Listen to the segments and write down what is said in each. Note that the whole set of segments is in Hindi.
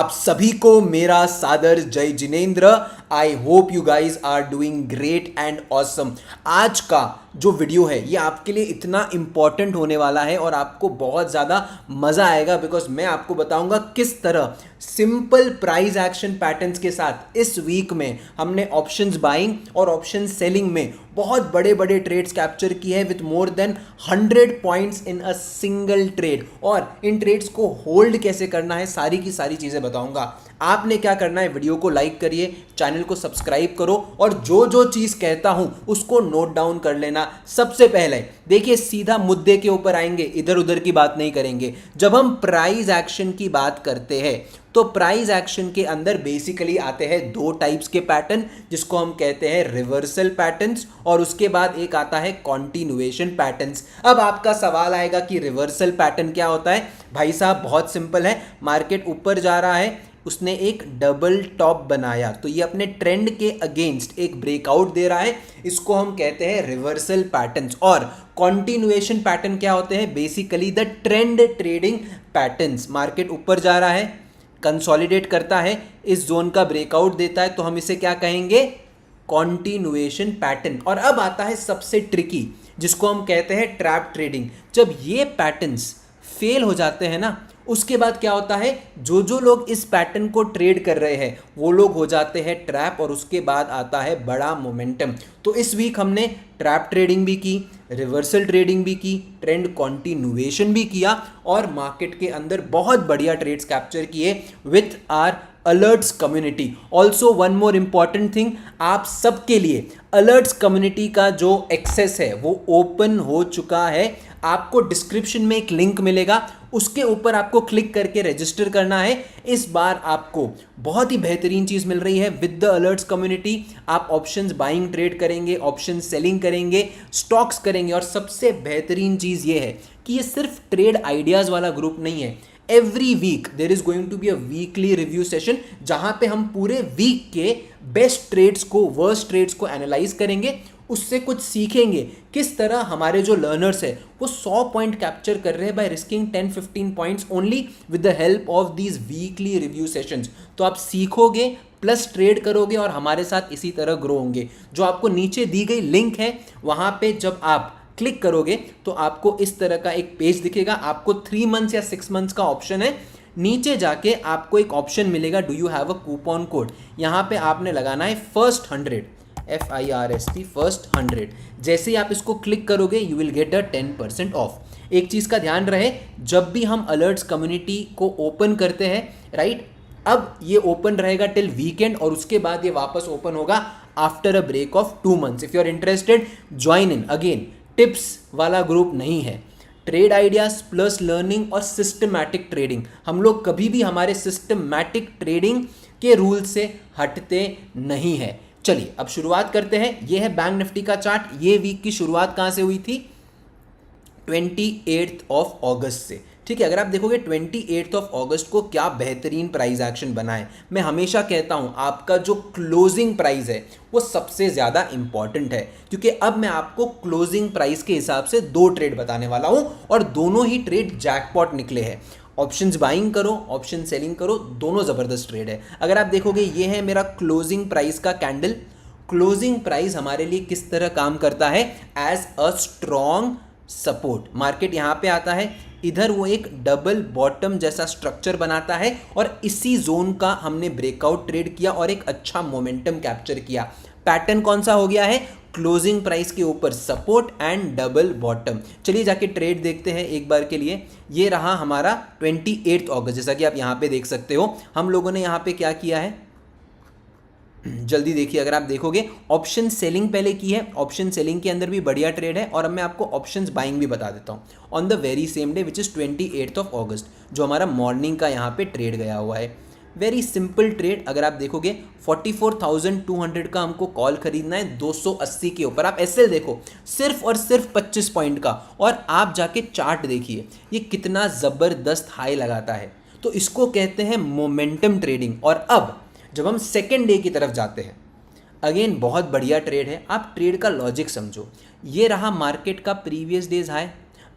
आप सभी को मेरा सादर जय Jinendra. I hope you guys are doing great and awesome. आज का जो वीडियो है ये आपके लिए इतना इंपॉर्टेंट होने वाला है और आपको बहुत ज़्यादा मज़ा आएगा, बिकॉज मैं आपको बताऊंगा किस तरह सिंपल प्राइस एक्शन पैटर्न्स के साथ इस वीक में हमने ऑप्शंस बाइंग और ऑप्शन सेलिंग में बहुत बड़े बड़े ट्रेड्स कैप्चर किए हैं with more than 100 points in a single trade. और इन ट्रेड्स को होल्ड कैसे करना है, सारी की सारी चीज़ें बताऊंगा। आपने क्या करना है, वीडियो को लाइक करिए, चैनल को सब्सक्राइब करो और जो जो चीज़ कहता हूं उसको नोट डाउन कर लेना। सबसे पहले देखिए, सीधा मुद्दे के ऊपर आएंगे, इधर उधर की बात नहीं करेंगे। जब हम प्राइस एक्शन की बात करते हैं तो प्राइस एक्शन के अंदर बेसिकली आते हैं दो टाइप्स के पैटर्न, जिसको हम कहते हैं रिवर्सल पैटर्न्स, और उसके बाद एक आता है कॉन्टिन्यूएशन पैटर्न्स। अब आपका सवाल आएगा कि रिवर्सल पैटर्न क्या होता है। भाई साहब बहुत सिंपल है, मार्केट ऊपर जा रहा है, उसने एक डबल टॉप बनाया तो ये अपने ट्रेंड के अगेंस्ट एक ब्रेकआउट दे रहा है, इसको हम कहते हैं रिवर्सल पैटर्न्स। और कॉन्टिन्यूएशन पैटर्न क्या होते हैं, basically the trend trading patterns. Market ऊपर जा रहा है, कंसोलिडेट करता है, इस जोन का ब्रेकआउट देता है, तो हम इसे क्या कहेंगे, कॉन्टिन्यूएशन पैटर्न। और अब आता है सबसे ट्रिकी, जिसको हम कहते हैं ट्रैप ट्रेडिंग। जब ये पैटर्न्स फेल हो जाते हैं ना, उसके बाद क्या होता है, जो जो लोग इस पैटर्न को ट्रेड कर रहे हैं वो लोग हो जाते हैं ट्रैप, और उसके बाद आता है बड़ा मोमेंटम। तो इस वीक हमने ट्रैप ट्रेडिंग भी की, रिवर्सल ट्रेडिंग भी की, ट्रेंड कॉन्टिन्यूएशन भी किया, और मार्केट के अंदर बहुत बढ़िया ट्रेड्स कैप्चर किए with our alerts community. Also one more important thing, आप सबके लिए अलर्ट्स कम्युनिटी का जो एक्सेस है वो ओपन हो चुका है। आपको डिस्क्रिप्शन में एक लिंक मिलेगा, उसके ऊपर आपको क्लिक करके रजिस्टर करना है। इस बार आपको बहुत ही बेहतरीन चीज़ मिल रही है विद द अलर्ट्स कम्युनिटी। आप ऑप्शंस बाइंग ट्रेड करेंगे, ऑप्शन सेलिंग करेंगे, स्टॉक्स करेंगे, और सबसे बेहतरीन चीज़ ये है कि ये सिर्फ ट्रेड आइडियाज़ वाला ग्रुप नहीं है। Every week there is going to be a weekly review session, जहां पे हम पूरे वीक के बेस्ट ट्रेड्स को, वर्स्ट ट्रेड्स को एनालाइज करेंगे, उससे कुछ सीखेंगे किस तरह हमारे जो लर्नर्स है वो 100 पॉइंट कैप्चर कर रहे हैं by risking 10-15 points only with the help of these weekly review sessions. तो आप सीखोगे प्लस ट्रेड करोगे और हमारे साथ इसी तरह ग्रो होंगे। जो आपको नीचे दी गई लिंक है वहाँ पे जब आप क्लिक करोगे तो आपको इस तरह का एक पेज दिखेगा। आपको 3 मंथ्स या 6 मंथ्स का ऑप्शन है। नीचे जाके आपको एक ऑप्शन मिलेगा, do you have a coupon code. यहाँ पे आपने लगाना है फर्स्ट 100, FIRST फर्स्ट 100। जैसे ही आप इसको क्लिक करोगे you will get a 10% of. एक चीज़ का ध्यान रहे, जब भी हम अलर्ट्स कम्युनिटी को ओपन करते हैं, राइट, अब ये ओपन रहेगा टिल वीकेंड, और उसके बाद ये वापस ओपन होगा after a break of 2 months. If you are interested, join in. Again tips वाला ग्रुप नहीं है, ट्रेड आइडियाज प्लस लर्निंग और सिस्टमैटिक ट्रेडिंग। हम लोग कभी भी हमारे सिस्टमैटिक ट्रेडिंग के रूल से हटते नहीं है। चलिए अब शुरुआत करते हैं। ये है बैंक निफ्टी का चार्ट। ये वीक की शुरुआत कहाँ से हुई थी, 28 ऑफ अगस्त से। ठीक है, अगर आप देखोगे 28 ऑफ अगस्त को क्या बेहतरीन प्राइस एक्शन बना है। मैं हमेशा कहता हूं आपका जो क्लोजिंग प्राइस है वो सबसे ज़्यादा इंपॉर्टेंट है, क्योंकि अब मैं आपको क्लोजिंग प्राइस के हिसाब से 2 ट्रेड बताने वाला हूं, और दोनों ही ट्रेड जैकपॉट निकले हैं। ऑप्शंस बाइंग करो, ऑप्शन सेलिंग करो, दोनों ज़बरदस्त ट्रेड है। अगर आप देखोगे ये है मेरा क्लोजिंग प्राइस का कैंडल। क्लोजिंग प्राइस हमारे लिए किस तरह काम करता है, as a strong support. Market यहाँ पे आता है, इधर वो एक डबल बॉटम जैसा स्ट्रक्चर बनाता है, और इसी जोन का हमने ब्रेकआउट ट्रेड किया और एक अच्छा मोमेंटम कैप्चर किया। पैटर्न कौन सा हो गया है, क्लोजिंग प्राइस के ऊपर सपोर्ट एंड डबल बॉटम। चलिए जाके ट्रेड देखते हैं एक बार के लिए। ये रहा हमारा 28 अगस्त, जैसा कि आप यहाँ पे देख सकते हो। हम लोगों ने यहाँ पे क्या किया है, जल्दी देखिए। अगर आप देखोगे ऑप्शन सेलिंग पहले की है, ऑप्शन सेलिंग के अंदर भी बढ़िया ट्रेड है, और अब मैं आपको ऑप्शंस बाइंग भी बता देता हूँ on the very same day which is 28 of अगस्त, जो हमारा मॉर्निंग का यहाँ पे ट्रेड गया हुआ है। Very simple trade. अगर आप देखोगे 44,200 का हमको कॉल खरीदना है 280 के ऊपर। आप एसएल देखो, सिर्फ और सिर्फ 25 पॉइंट का, और आप जाके चार्ट देखिए ये कितना ज़बरदस्त हाई लगाता है। तो इसको कहते हैं मोमेंटम ट्रेडिंग। और अब जब हम सेकेंड डे की तरफ जाते हैं, अगेन बहुत बढ़िया ट्रेड है। आप ट्रेड का लॉजिक समझो। ये रहा मार्केट का प्रीवियस डेज हाई,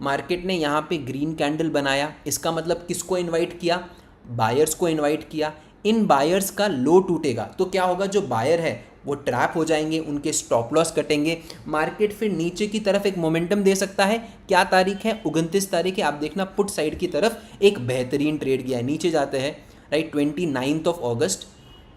मार्केट ने यहाँ पे ग्रीन कैंडल बनाया, इसका मतलब किसको इनवाइट किया, बायर्स को इनवाइट किया, इन बायर्स का लो टूटेगा तो क्या होगा, जो बायर है वो ट्रैप हो जाएंगे, उनके स्टॉप लॉस कटेंगे, मार्केट फिर नीचे की तरफ एक मोमेंटम दे सकता है। क्या तारीख है, 29 तारीख है। आप देखना पुट साइड की तरफ एक बेहतरीन ट्रेड गया है, नीचे जाते हैं राइट 29 अगस्त,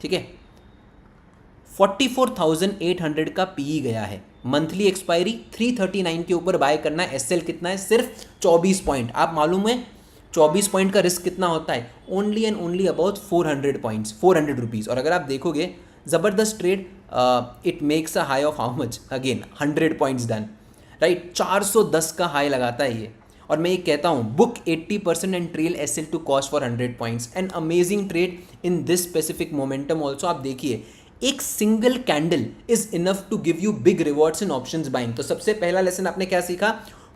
ठीक है 44,800 का पीई गया है, मंथली एक्सपायरी 339 के ऊपर बाय करना है। एसएल कितना है, सिर्फ 24 पॉइंट। आप मालूम है 24 पॉइंट का रिस्क कितना होता है, only and only about 400 points, 400 rupees. और अगर आप देखोगे ज़बरदस्त trade, it makes a high of how much, again 100 points done right, 410 का हाई लगाता है ये। और मैं ये कहता हूँ book 80% and trail SL to cost for 100 points, an amazing trade in this specific momentum also. आप देखिए एक single candle is enough to give you big rewards in options buying. तो सबसे पहला लेसन आपने क्या सीखा,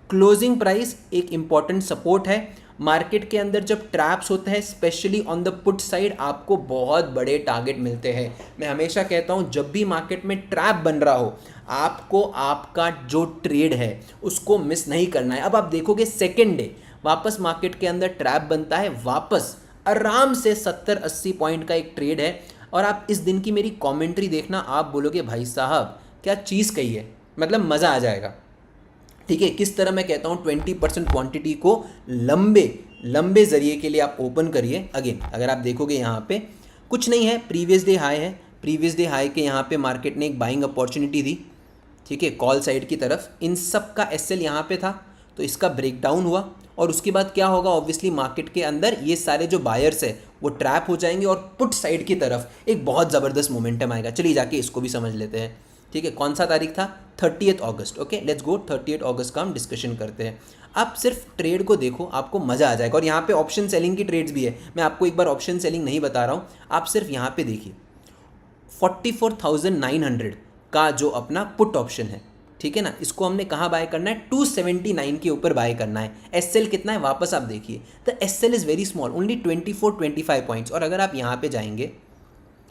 क्लोजिंग प्राइस एक इंपॉर्टेंट सपोर्ट है। मार्केट के अंदर जब ट्रैप्स होते हैं specially on the put side, आपको बहुत बड़े टारगेट मिलते हैं। मैं हमेशा कहता हूं जब भी मार्केट में ट्रैप बन रहा हो, आपको आपका जो ट्रेड है उसको मिस नहीं करना है। अब आप देखोगे सेकेंड डे वापस मार्केट के अंदर ट्रैप बनता है, वापस आराम से 70-80 पॉइंट का एक ट्रेड है। और आप इस दिन की मेरी कमेंट्री देखना, आप बोलोगे भाई साहब क्या चीज़ कही है, मतलब मज़ा आ जाएगा। ठीक है, किस तरह मैं कहता हूँ 20% क्वांटिटी को लंबे जरिए के लिए आप ओपन करिए। अगेन अगर आप देखोगे यहाँ पे कुछ नहीं है, प्रीवियस डे हाई है, प्रीवियस डे हाई के यहाँ पे मार्केट ने एक बाइंग अपॉर्चुनिटी दी, ठीक है कॉल साइड की तरफ, इन सब का एसएल यहाँ पे था तो इसका ब्रेकडाउन हुआ। और उसके बाद क्या होगा, ऑब्वियसली मार्केट के अंदर ये सारे जो बायर्स है वो ट्रैप हो जाएंगे और पुट साइड की तरफ एक बहुत ज़बरदस्त मोमेंटम आएगा। चलिए जाके इसको भी समझ लेते हैं। ठीक है, कौन सा तारीख था, 30 अगस्त। ओके लेट्स गो, 30 अगस्त का हम डिस्कशन करते हैं। आप सिर्फ ट्रेड को देखो, आपको मज़ा आ जाएगा। और यहाँ पे ऑप्शन सेलिंग की ट्रेड्स भी है, मैं आपको एक बार ऑप्शन सेलिंग नहीं बता रहा हूँ, आप सिर्फ यहाँ पे देखिए 44,900 का जो अपना पुट ऑप्शन है, ठीक है ना, इसको हमने कहाँ बाय करना है, 279 के ऊपर बाय करना है। एसएल कितना है, वापस आप देखिए the SL is very small, only 24-25 points. और अगर आप यहाँ पे जाएंगे,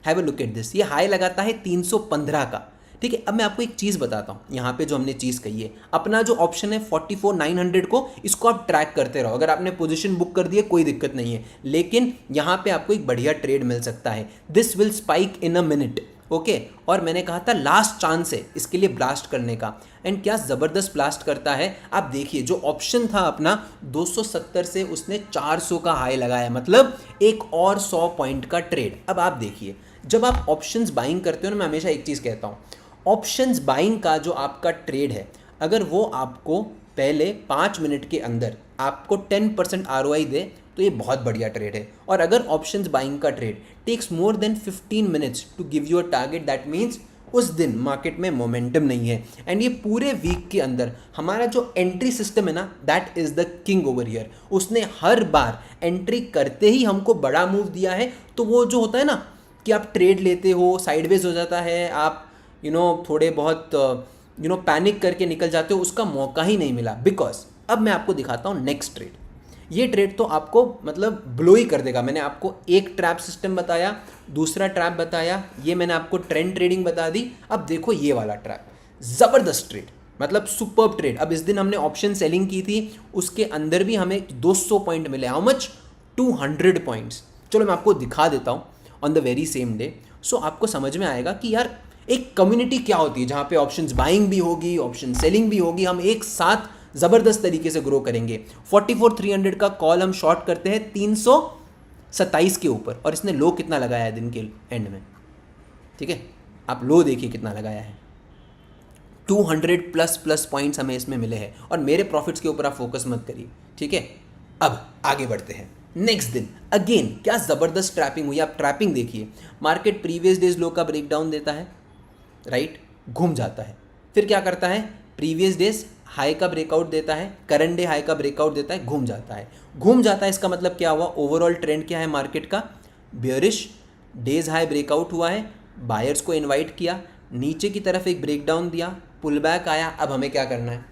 have a look at this, ये हाई लगाता है 315 का। ठीक है, अब मैं आपको एक चीज़ बताता हूँ, यहाँ पे जो हमने चीज़ कही है, अपना जो ऑप्शन है 44,900 को, इसको आप ट्रैक करते रहो। अगर आपने पोजीशन बुक कर दी है कोई दिक्कत नहीं है, लेकिन यहाँ पे आपको एक बढ़िया ट्रेड मिल सकता है। This will spike in a minute. Okay, और मैंने कहा था लास्ट चांस है इसके लिए ब्लास्ट करने का, एंड क्या ज़बरदस्त ब्लास्ट करता है। आप देखिए जो ऑप्शन था अपना 270 से उसने 400 का हाई लगाया, मतलब एक और 100 पॉइंट का ट्रेड। अब आप देखिए जब आप ऑप्शंस बाइंग करते हो ना, मैं हमेशा एक चीज़ कहता हूँ, ऑप्शंस बाइंग का जो आपका ट्रेड है, अगर वो आपको पहले 5 मिनट के अंदर आपको 10% ROI दे तो ये बहुत बढ़िया ट्रेड है। और अगर ऑप्शंस बाइंग का trade takes more than 15 minutes to give you a target, that means उस दिन मार्केट में मोमेंटम नहीं है। एंड ये पूरे वीक के अंदर हमारा जो एंट्री सिस्टम है ना, that is the king over here. उसने हर बार एंट्री करते ही हमको बड़ा मूव दिया है। तो वो जो होता है ना कि आप ट्रेड लेते हो, साइडवेज हो जाता है, आप थोड़े बहुत पैनिक करके निकल जाते हो, उसका मौका ही नहीं मिला। बिकॉज अब मैं आपको दिखाता हूँ नेक्स्ट ट्रेड। ये ट्रेड तो आपको मतलब ब्लो ही कर देगा। मैंने आपको एक ट्रैप सिस्टम बताया, दूसरा ट्रैप बताया, ये मैंने आपको ट्रेंड ट्रेडिंग बता दी। अब देखो ये वाला ट्रैप, ज़बरदस्त ट्रेड, मतलब सुपर्ब ट्रेड। अब इस दिन हमने ऑप्शन सेलिंग की थी, उसके अंदर भी हमें 200 पॉइंट मिले। How much, 200 points. चलो मैं आपको दिखा देता हूँ on the very same day, so आपको समझ में आएगा कि यार एक कम्युनिटी क्या होती है जहाँ पे ऑप्शंस बाइंग भी होगी, ऑप्शन सेलिंग भी होगी, हम एक साथ ज़बरदस्त तरीके से ग्रो करेंगे। 44,300 का कॉल हम शॉर्ट करते हैं 327 के ऊपर, और इसने लो कितना लगाया है दिन के एंड में, ठीक है, आप लो देखिए कितना लगाया है, 200 प्लस पॉइंट्स हमें इसमें मिले हैं। और मेरे प्रॉफिट्स के ऊपर आप फोकस मत करिए, ठीक है। अब आगे बढ़ते हैं। नेक्स्ट दिन अगेन क्या ज़बरदस्त ट्रैपिंग हुई, आप ट्रैपिंग देखिए। मार्केट प्रीवियस डेज लो का ब्रेकडाउन देता है, राइट, घूम जाता है, फिर क्या करता है, प्रीवियस डेज हाई का ब्रेकआउट देता है, करंट डे हाई का ब्रेकआउट देता है, घूम जाता है। घूम जाता है इसका मतलब क्या हुआ, ओवरऑल ट्रेंड क्या है मार्केट का, बेयरिश। डेज हाई ब्रेकआउट हुआ है, बायर्स को इनवाइट किया, नीचे की तरफ एक ब्रेकडाउन दिया, पुल बैक आया। अब हमें क्या करना है,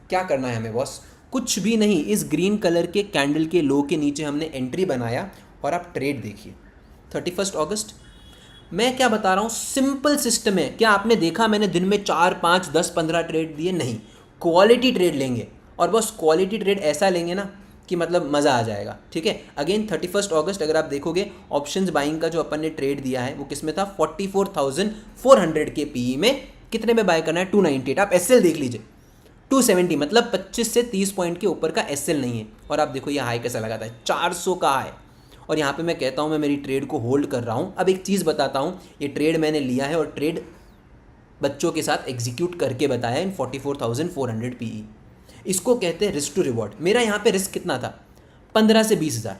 क्या करना है हमें बॉस, कुछ भी नहीं। इस ग्रीन कलर के कैंडल के लो के नीचे हमने एंट्री बनाया, और आप ट्रेड देखिए 31 अगस्त। मैं क्या बता रहा हूँ, सिंपल सिस्टम है। क्या आपने देखा मैंने दिन में 4, 5, 10, 15 ट्रेड दिए? नहीं, क्वालिटी ट्रेड लेंगे। और बस क्वालिटी ट्रेड ऐसा लेंगे ना कि मतलब मज़ा आ जाएगा, ठीक है। अगेन 31 अगस्त अगर आप देखोगे ऑप्शंस बाइंग का जो अपन ने ट्रेड दिया है वो किस में था, 44,400 के पीई में कितने में बाय करना है, 298। आप एसएल देख लीजिए 270, मतलब 25 से 30 पॉइंट के ऊपर का एसएल नहीं है। और आप देखो ये हाई कैसा लगाता है, 400 का हाई। और यहाँ पे मैं कहता हूँ मैं मेरी ट्रेड को होल्ड कर रहा हूँ। अब एक चीज़ बताता हूँ, ये ट्रेड मैंने लिया है और ट्रेड बच्चों के साथ एग्जीक्यूट करके बताया इन 44,400 पीई। इसको कहते हैं रिस्क टू रिवॉर्ड। मेरा यहाँ पे रिस्क कितना था, 15 से 20,000,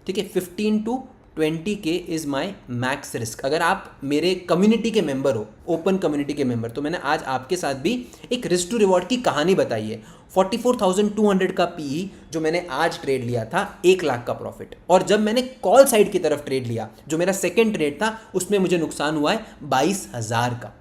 ठीक है। 15 to 20K is my max risk. अगर आप मेरे कम्युनिटी के मेंबर हो, ओपन कम्युनिटी के मेंबर, तो मैंने आज आपके साथ भी एक रिस्क टू रिवॉर्ड की कहानी बताई है। 44,200 का पीई जो मैंने आज ट्रेड लिया था, 1 लाख का प्रॉफिट। और जब मैंने कॉल साइड की तरफ ट्रेड लिया, जो मेरा सेकेंड ट्रेड था, उसमें मुझे नुकसान हुआ है 22,000 का।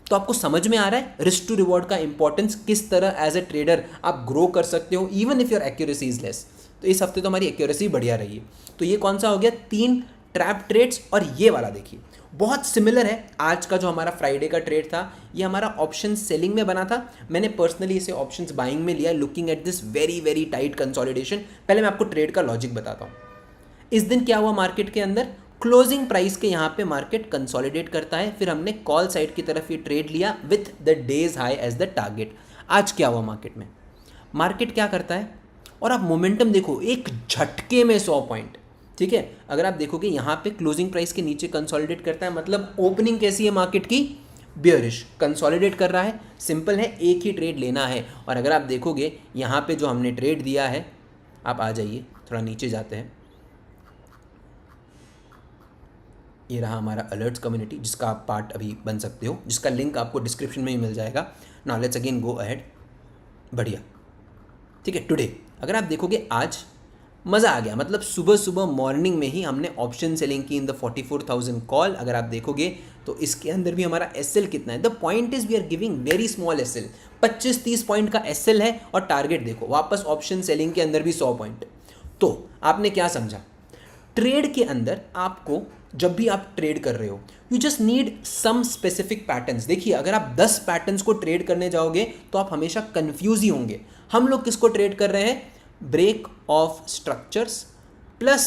तो आपको समझ में आ रहा है रिस्क टू रिवॉर्ड का इंपॉर्टेंस, किस तरह एज ए ट्रेडर आप ग्रो कर सकते हो even if your accuracy is less. तो इस हफ्ते तो हमारी एक्यूरेसी बढ़िया रही है। तो ये कौन सा हो गया, 3 ट्रैप ट्रेड्स। और ये वाला देखिए बहुत सिमिलर है। आज का जो हमारा फ्राइडे का ट्रेड था, ये हमारा ऑप्शन सेलिंग में बना था। मैंने पर्सनली इसे ऑप्शंस बाइंग में लिया, looking at this very very tight consolidation. पहले मैं आपको ट्रेड का लॉजिक बताता हूँ। इस दिन क्या हुआ मार्केट के अंदर, क्लोजिंग प्राइस के यहाँ पे मार्केट कंसोलिडेट करता है, फिर हमने कॉल साइड की तरफ ये ट्रेड लिया with the day's high as the target. आज क्या हुआ मार्केट में, मार्केट क्या करता है, और आप मोमेंटम देखो, एक झटके में 100 पॉइंट, ठीक है। अगर आप देखोगे यहाँ पे क्लोजिंग प्राइस के नीचे कंसोलिडेट करता है, मतलब ओपनिंग कैसी है मार्केट की, बियरिश, कंसोलिडेट कर रहा है। सिंपल है, एक ही ट्रेड लेना है। और अगर आप देखोगे यहाँ पे जो हमने ट्रेड दिया है, आप आ जाइए थोड़ा नीचे जाते हैं, ये रहा हमारा अलर्ट्स कम्युनिटी, जिसका आप पार्ट अभी बन सकते हो, जिसका लिंक आपको डिस्क्रिप्शन में ही मिल जाएगा। Now let's again go ahead. बढ़िया, ठीक है। टुडे अगर आप देखोगे आज मज़ा आ गया, मतलब सुबह सुबह मॉर्निंग में ही हमने ऑप्शन सेलिंग की इन द 44,000 कॉल। अगर आप देखोगे तो इसके अंदर भी हमारा एसएल कितना है, the point is we are giving very small SL, 25-30 point का एसएल है। और टारगेट देखो वापस ऑप्शन सेलिंग के अंदर भी 100 पॉइंट। तो आपने क्या समझा, ट्रेड के अंदर आपको जब भी आप ट्रेड कर रहे हो, you just need some specific patterns. देखिए अगर आप 10 पैटर्न्स को ट्रेड करने जाओगे तो आप हमेशा कंफ्यूज ही होंगे। हम लोग किसको ट्रेड कर रहे हैं, break of structures plus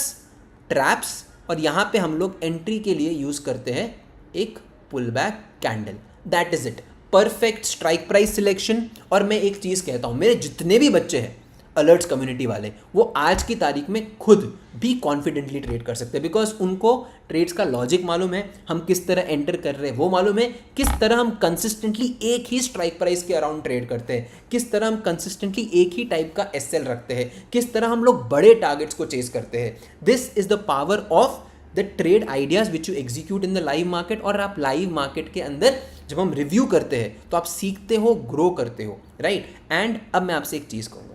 traps, और यहाँ पे हम लोग एंट्री के लिए यूज करते हैं एक pull back candle. That is it, perfect strike price selection. और मैं एक चीज़ कहता हूँ, मेरे जितने भी बच्चे हैं अलर्ट्स कम्युनिटी वाले, वो आज की तारीख में खुद भी कॉन्फिडेंटली ट्रेड कर सकते हैं, बिकॉज उनको ट्रेड्स का लॉजिक मालूम है, हम किस तरह एंटर कर रहे हैं वो मालूम है, किस तरह हम कंसिस्टेंटली एक ही स्ट्राइक प्राइस के अराउंड ट्रेड करते हैं, किस तरह हम कंसिस्टेंटली एक ही टाइप का एसएल रखते हैं, किस तरह हम लोग बड़े टारगेट्स को चेस करते हैं। This is the power of the trade ideas which you execute in the live market. और आप लाइव मार्केट के अंदर जब हम रिव्यू करते हैं तो आप सीखते हो, ग्रो करते हो, राइट। एंड अब मैं आपसे एक चीज़ कहूँगा,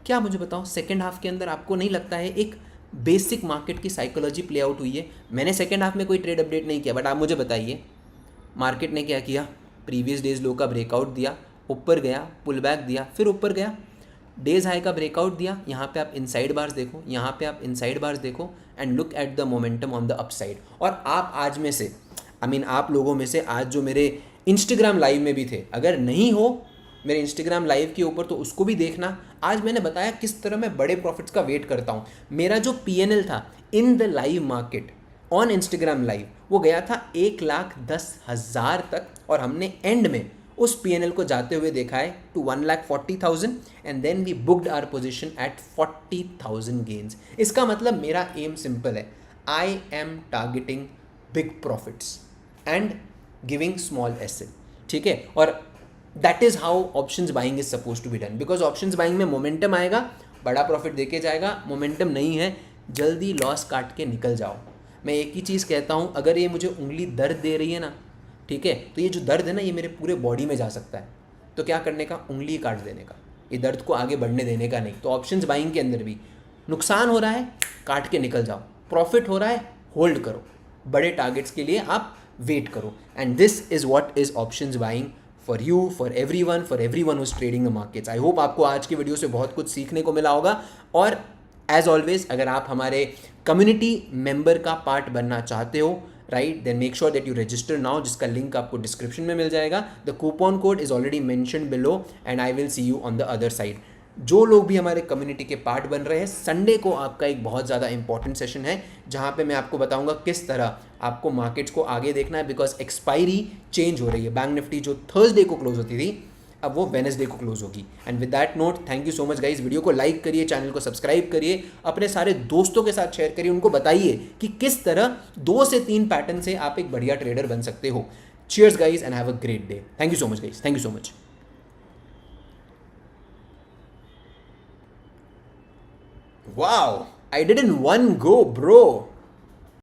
क्या मुझे बताओ, सेकेंड हाफ के अंदर आपको नहीं लगता है एक बेसिक मार्केट की साइकोलॉजी प्ले आउट हुई है? मैंने सेकेंड हाफ में कोई ट्रेड अपडेट नहीं किया, बट आप मुझे बताइए मार्केट ने क्या किया, प्रीवियस डेज लो का ब्रेकआउट दिया, ऊपर गया, पुल बैक दिया, फिर ऊपर गया, डेज हाई का ब्रेकआउट दिया। यहाँ पे आप इनसाइड बार्स देखो, यहाँ पे आप इनसाइड बार्स देखो, and look at the momentum on the upside. और आप आज में से, आप लोगों में से आज जो मेरे इंस्टाग्राम लाइव में भी थे, अगर नहीं हो मेरे इंस्टाग्राम लाइव के ऊपर तो उसको भी देखना। आज मैंने बताया किस तरह मैं बड़े प्रॉफिट्स का वेट करता हूँ। मेरा जो PNL था in the live market on Instagram live, वो गया था 1,10,000 तक, और हमने एंड में उस PNL को जाते हुए देखा है to 1,40,000, and then we booked our position at 40,000 gains. इसका मतलब मेरा एम सिंपल है, I am targeting big profits and giving small SL, ठीक है। और that is how options buying is suppose to be done, because options buying में मोमेंटम आएगा, बड़ा प्रॉफिट देके जाएगा। मोमेंटम नहीं है, जल्दी लॉस काट के निकल जाओ। मैं एक ही चीज़ कहता हूँ, अगर ये मुझे उंगली दर्द दे रही है ना, ठीक है, तो ये जो दर्द है ना, ये मेरे पूरे बॉडी में जा सकता है। तो क्या करने का, उंगली काट देने का, ये दर्द को आगे बढ़ने देने का नहीं। तो ऑप्शंस बाइंग के अंदर भी नुकसान हो रहा है, काट के निकल जाओ, प्रॉफिट हो रहा है, होल्ड करो, बड़े टारगेट्स के लिए आप वेट करो। And this is what is options buying for you, for every one who's trading the markets. I hope आपको आज की वीडियो से बहुत कुछ सीखने को मिला होगा। और एज ऑलवेज, अगर आप हमारे कम्युनिटी मेंबर का पार्ट बनना चाहते हो, right, then make sure that you register now, जिसका लिंक आपको डिस्क्रिप्शन में मिल जाएगा। The coupon code is already mentioned below, and I will see you on the other side. जो लोग भी हमारे कम्युनिटी के पार्ट बन रहे हैं, संडे को आपका एक बहुत ज़्यादा इंपॉर्टेंट सेशन है जहाँ पे मैं आपको बताऊंगा किस तरह आपको मार्केट्स को आगे देखना है, बिकॉज एक्सपायरी चेंज हो रही है। बैंक निफ्टी जो थर्सडे को क्लोज होती थी अब वो वेनसडे को क्लोज होगी। And with that note, thank you so much guys. Video को लाइक करिए, चैनल को सब्सक्राइब करिए, अपने सारे दोस्तों के साथ शेयर करिए, उनको बताइए कि किस तरह 2 से 3 पैटर्न से आप एक बढ़िया ट्रेडर बन सकते हो। Cheers guys and have a great day. Thank you so much guys, thank you so much. Wow, I did in one go, bro.